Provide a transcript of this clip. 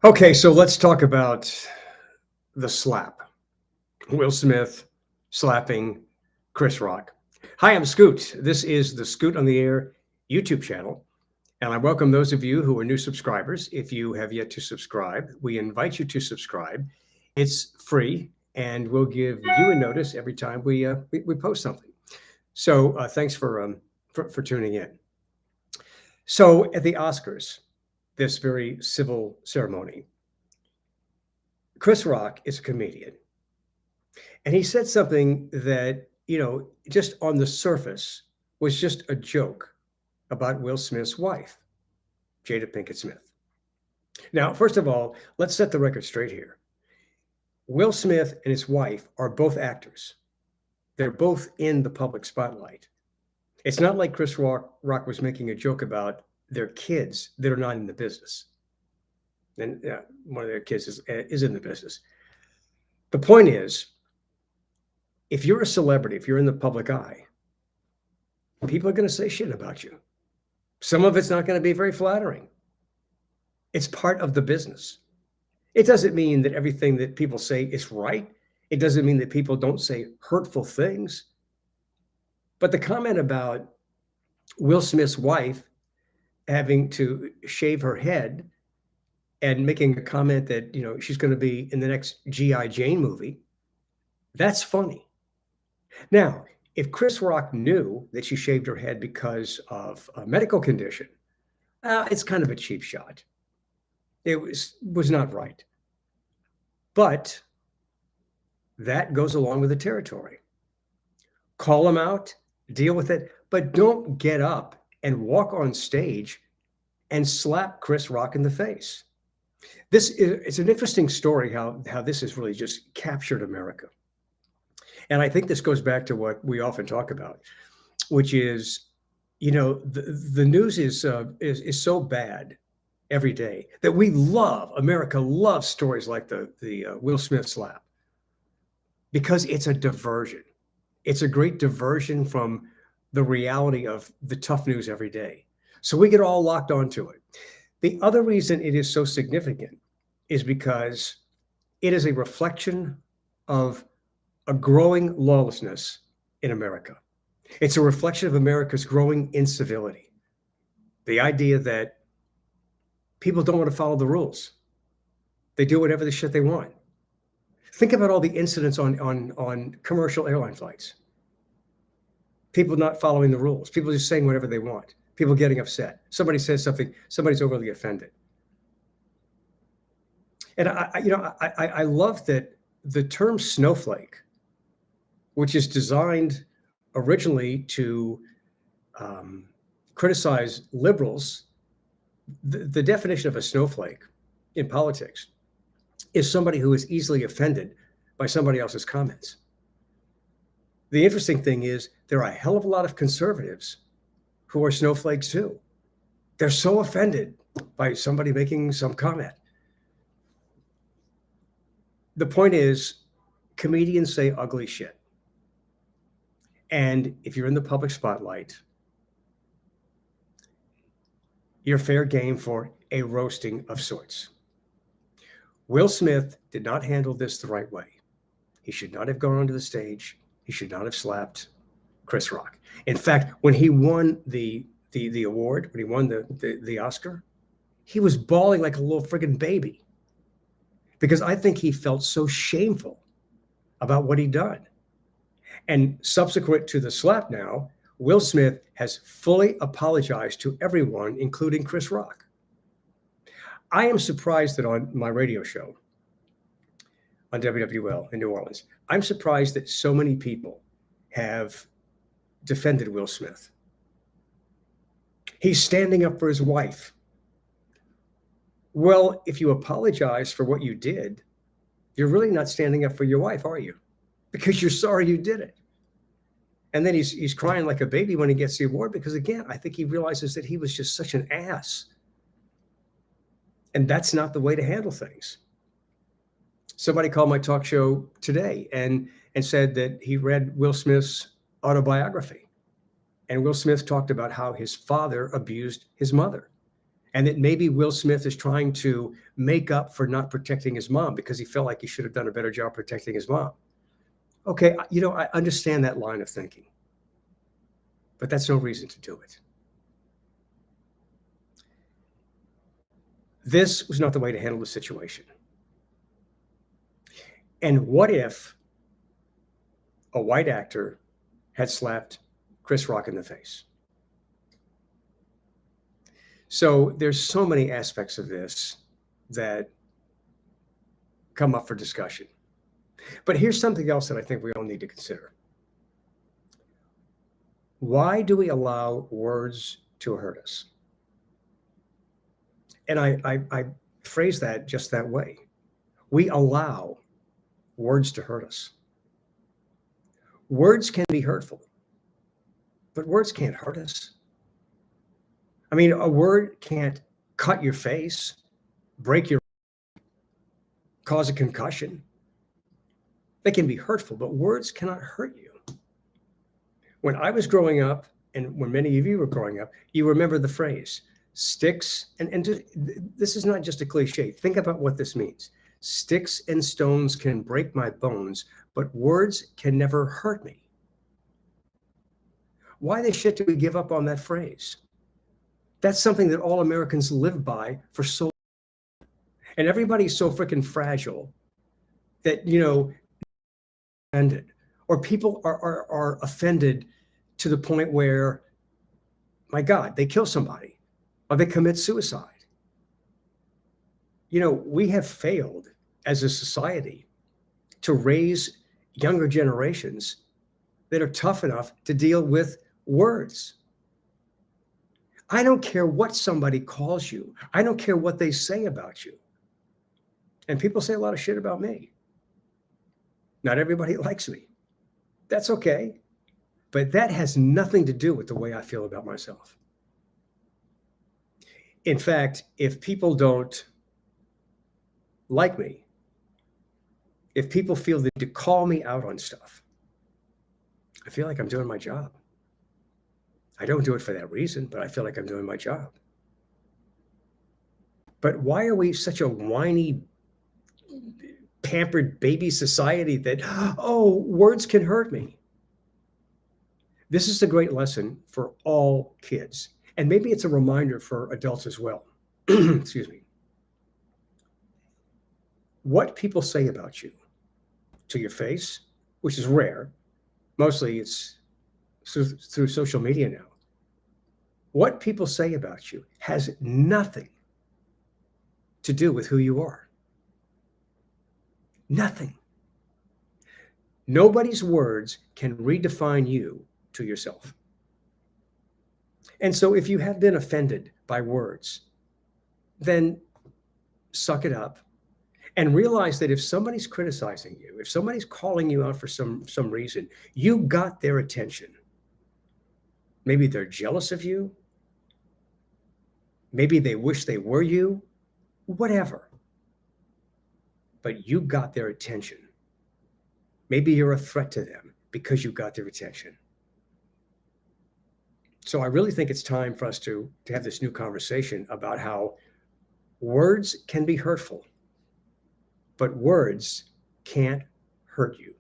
Okay, so let's talk about the slap. Will Smith slapping Chris Rock. Hi, I'm Scoot. This is the Scoot on the Air YouTube channel, and I welcome those of you who are new subscribers. If you have yet to subscribe, we invite you to subscribe. It's free, and we'll give you a notice every time we post something. So thanks for tuning in. So at the Oscars, this very civil ceremony, Chris Rock is a comedian. And he said something that, just on the surface was just a joke about Will Smith's wife, Jada Pinkett Smith. Now, first of all, let's set the record straight here. Will Smith and his wife are both actors. They're both in the public spotlight. It's not like Chris Rock was making a joke about their kids that are not in the business. And one of their kids is in the business. The point is, if you're a celebrity, if you're in the public eye, people are going to say shit about you. Some of it's not going to be very flattering. It's part of the business. It doesn't mean that everything that people say is right. It doesn't mean that people don't say hurtful things. But the comment about Will Smith's wife having to shave her head and making a comment that, she's going to be in the next G.I. Jane movie, that's funny. Now, if Chris Rock knew that she shaved her head because of a medical condition, it's kind of a cheap shot. It was not right. But that goes along with the territory. Call him out, deal with it, but don't get up and walk on stage and slap Chris Rock in the face. It's an interesting story how this has really just captured America. And I think this goes back to what we often talk about, which is, the news is so bad every day that America loves stories like the Will Smith slap, because it's a diversion. It's a great diversion from the reality of the tough news every day. So we get all locked onto it. The other reason it is so significant is because it is a reflection of a growing lawlessness in America. It's a reflection of America's growing incivility. The idea that people don't want to follow the rules. They do whatever the shit they want. Think about all the incidents on commercial airline flights. People not following the rules. People just saying whatever they want. People getting upset. Somebody says something, somebody's overly offended. And I love that the term snowflake, which is designed originally to criticize liberals, the definition of a snowflake in politics is somebody who is easily offended by somebody else's comments. The interesting thing is there are a hell of a lot of conservatives who are snowflakes too. They're so offended by somebody making some comment. The point is, comedians say ugly shit. And if you're in the public spotlight, you're fair game for a roasting of sorts. Will Smith did not handle this the right way. He should not have gone onto the stage. He should not have slapped Chris Rock. In fact, when he won the award, when he won the Oscar, he was bawling like a little friggin' baby, because I think he felt so shameful about what he'd done. And subsequent to the slap now, Will Smith has fully apologized to everyone, including Chris Rock. I am surprised that on my radio show on WWL in New Orleans, I'm surprised that so many people have defended Will Smith. He's standing up for his wife. Well, if you apologize for what you did, you're really not standing up for your wife, are you? Because you're sorry you did it. And then he's crying like a baby when he gets the award, because, again, I think he realizes that he was just such an ass. And that's not the way to handle things. Somebody called my talk show today and said that he read Will Smith's autobiography. And Will Smith talked about how his father abused his mother. and that maybe Will Smith is trying to make up for not protecting his mom because he felt like he should have done a better job protecting his mom. Okay, I understand that line of thinking, but that's no reason to do it. This was not the way to handle the situation. And what if a white actor had slapped Chris Rock in the face? So there's so many aspects of this that come up for discussion. But here's something else that I think we all need to consider. Why do we allow words to hurt us? And I phrase that just that way. We allow words to hurt us. Words can be hurtful, but words can't hurt us. I mean, a word can't cut your face, break your, cause a concussion. They can be hurtful, but words cannot hurt you. When I was growing up, and when many of you were growing up, you remember the phrase, sticks, and this is not just a cliche. Think about what this means. Sticks and stones can break my bones, but words can never hurt me. Why the shit do we give up on that phrase? That's something that all Americans live by for so long. And everybody's so freaking fragile that, or people are offended to the point where, my God, they kill somebody or they commit suicide. We have failed as a society to raise younger generations that are tough enough to deal with words. I don't care what somebody calls you. I don't care what they say about you. And people say a lot of shit about me. Not everybody likes me. That's okay. But that has nothing to do with the way I feel about myself. In fact, if people don't like me, if people feel that to call me out on stuff, I feel like I'm doing my job. I don't do it for that reason, but I feel like I'm doing my job. But why are we such a whiny, pampered baby society that, words can hurt me? This is a great lesson for all kids. And maybe it's a reminder for adults as well. Excuse me. What people say about you to your face, which is rare, mostly it's through social media now. What people say about you has nothing to do with who you are. Nothing. Nobody's words can redefine you to yourself. And so if you have been offended by words, then suck it up and realize that if somebody's criticizing you, if somebody's calling you out for some reason, you got their attention. Maybe they're jealous of you. Maybe they wish they were you, whatever. But you got their attention. Maybe you're a threat to them because you got their attention. So I really think it's time for us to have this new conversation about how words can be hurtful, but words can't hurt you.